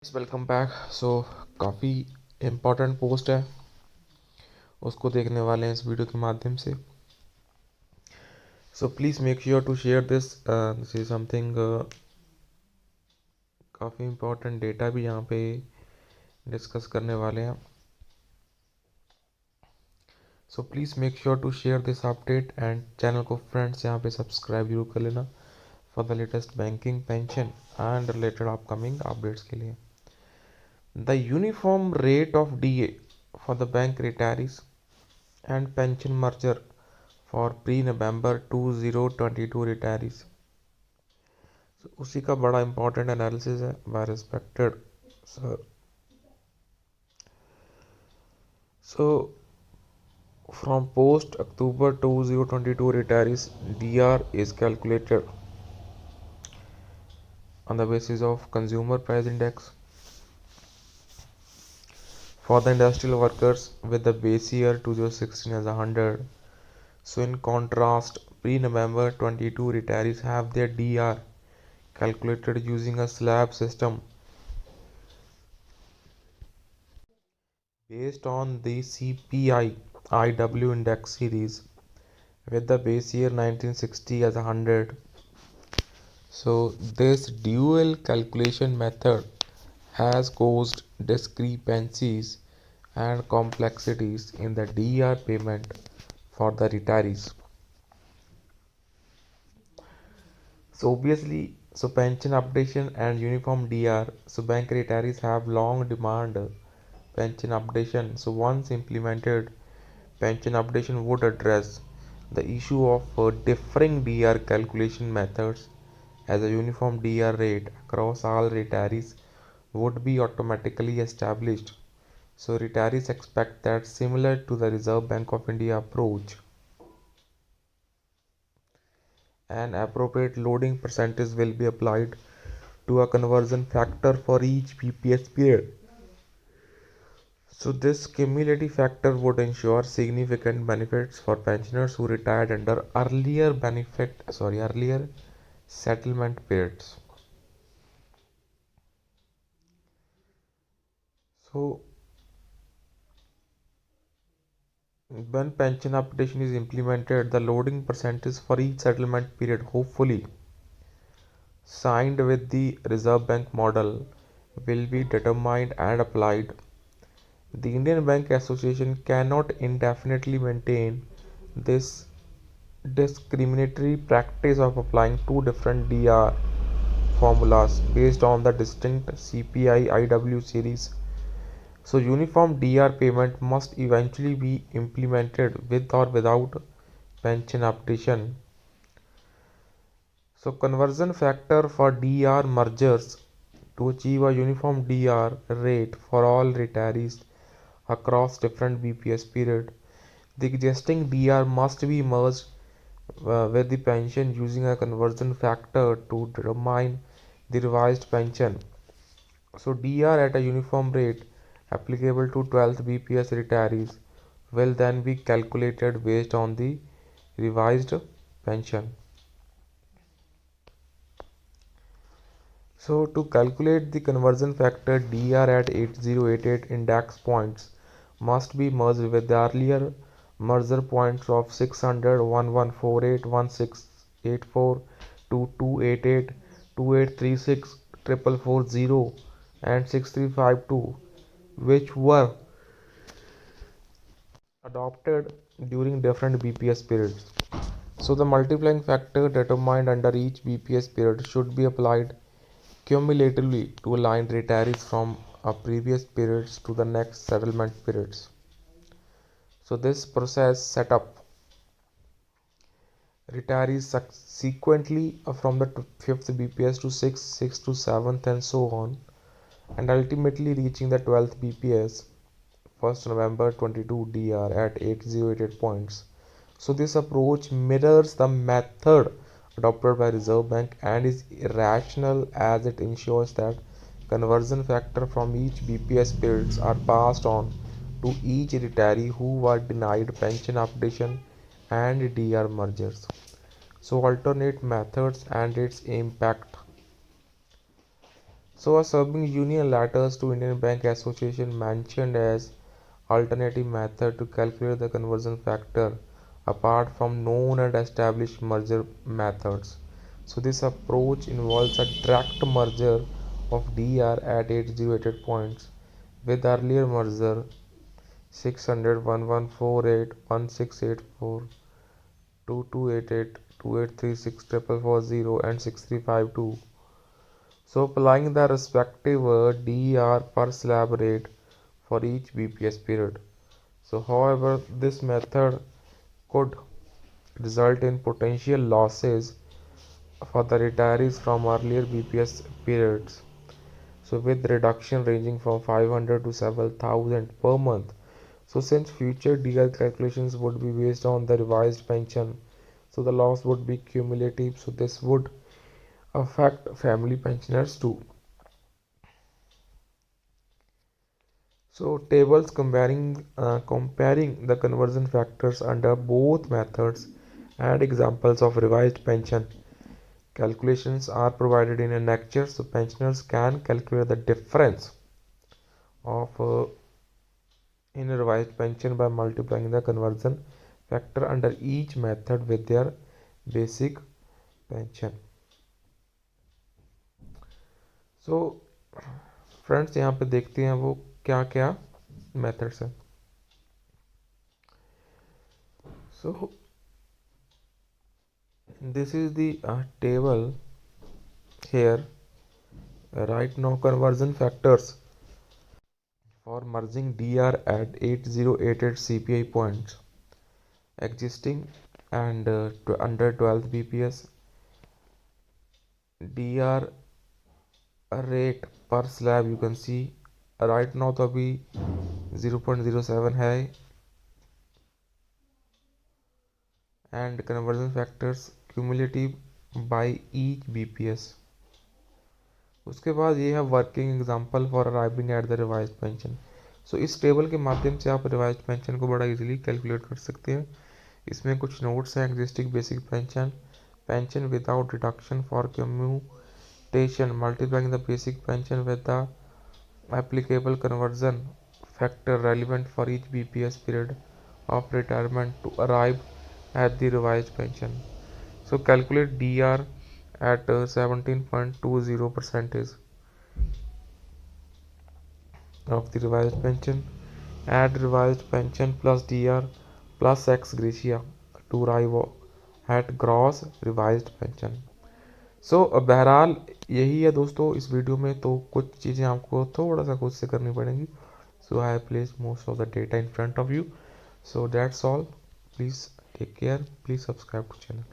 Welcome back. काफ़ी important post है, उसको देखने वाले हैं इस वीडियो के माध्यम से। Please make sure to share this is something काफ़ी इम्पोर्टेंट डेटा भी यहाँ पे डिस्कस करने वाले हैं। Please make sure to share this update and channel को फ्रेंड्स यहाँ पे सब्सक्राइब जरूर कर लेना for the latest banking, pension and related upcoming updates के लिए। The uniform rate of DA for the bank retirees and pension merger for pre-November 2022 retirees। उसी का बड़ा इंपॉर्टेंट एनालिसिस है by respected sir. So from post October 2022 retirees, DR is calculated on the basis of consumer price index for the industrial workers with the base year 2016 as 100. So in contrast, pre-November 22 retirees have their DR calculated using a slab system based on the CPI IW index series with the base year 1960 as 100. So this dual calculation method has caused discrepancies and complexities in the DR payment for the retirees. Obviously, pension updation and uniform DR. Bank retirees have long demanded pension updation. Once implemented, pension updation would address the issue of differing DR calculation methods, as a uniform DR rate across all retirees would be automatically established. Retirees expect that, similar to the Reserve Bank of India approach, an appropriate loading percentage will be applied to a conversion factor for each BPS period. This cumulative factor would ensure significant benefits for pensioners who retired under earlier settlement periods. When pension updation is implemented, the loading percentage for each settlement period, hopefully signed with the Reserve Bank model, will be determined and applied. The Indian Bank Association cannot indefinitely maintain this discriminatory practice of applying two different DR formulas based on the distinct CPI IW series. Uniform DR payment must eventually be implemented with or without pension updation. Conversion factor for DR mergers to achieve a uniform DR rate for all retirees across different BPS period. The existing DR must be merged with the pension using a conversion factor to determine the revised pension. DR at a uniform rate applicable to 12th BPS retirees will then be calculated based on the revised pension. To calculate the conversion factor, DR at 8088 index points must be merged with the earlier merger points of 600, 1148, 1684, 2288, 2836, 4440 and 6352, which were adopted during different BPS periods. The multiplying factor determined under each BPS period should be applied cumulatively to align retirees from a previous periods to the next settlement periods. This process set up retirees subsequently from the 5th BPS to 6th, 6th to 7th and so on, and ultimately reaching the 12th BPS 1st November 22 DR at 8088 points. This approach mirrors the method adopted by Reserve Bank and is rational, as it ensures that conversion factor from each BPS periods are passed on to each retiree who were denied pension updation and DR mergers. Alternate methods and its impact. So a serving union letters to Indian Bank Association mentioned as alternative method to calculate the conversion factor apart from known and established merger methods. So this approach involves a direct merger of DR at 8088 points with earlier merger 600 1148 1684 2288 2836 4440 and 6352. So applying the respective DER per slab rate for each BPS period. So however, this method could result in potential losses for the retirees from earlier BPS periods. So with reduction ranging from 500 to several thousand per month. So since future DER calculations would be based on the revised pension, so the loss would be cumulative. So this would affect family pensioners too. So tables comparing the conversion factors under both methods and examples of revised pension calculations are provided in annexure, so pensioners can calculate the difference of in a revised pension by multiplying the conversion factor under each method with their basic pension. So friends यहाँ पे देखते हैं वो क्या क्या methods हैं. So this is the table here. Right now conversion factors for merging DR at 8088 CPI points existing and under 12th BPS. DR rate per slab you can see right now तो अभी 0.07 है and conversion factors cumulative by each BPS. उसके बाद ये है working example for arriving at the revised pension. So इस table के माध्यम से आप रिवाइज्ड पेंशन को बड़ा इजीली कैलकुलेट कर सकते हैं. इसमें कुछ नोट्स हैं. Existing basic pension, pension without deduction for commutation, multiplying the basic pension with the applicable conversion factor relevant for each BPS period of retirement to arrive at the revised pension. So calculate DR at 17.20% of the revised pension. Add revised pension plus DR plus ex gratia to arrive at gross revised pension. सो बहरहाल यही है दोस्तों इस video में. तो कुछ चीज़ें आपको थोड़ा सा खुद से करनी पड़ेंगी. So I place most of the data in front of you. So that's all. Please take care. Please subscribe to channel.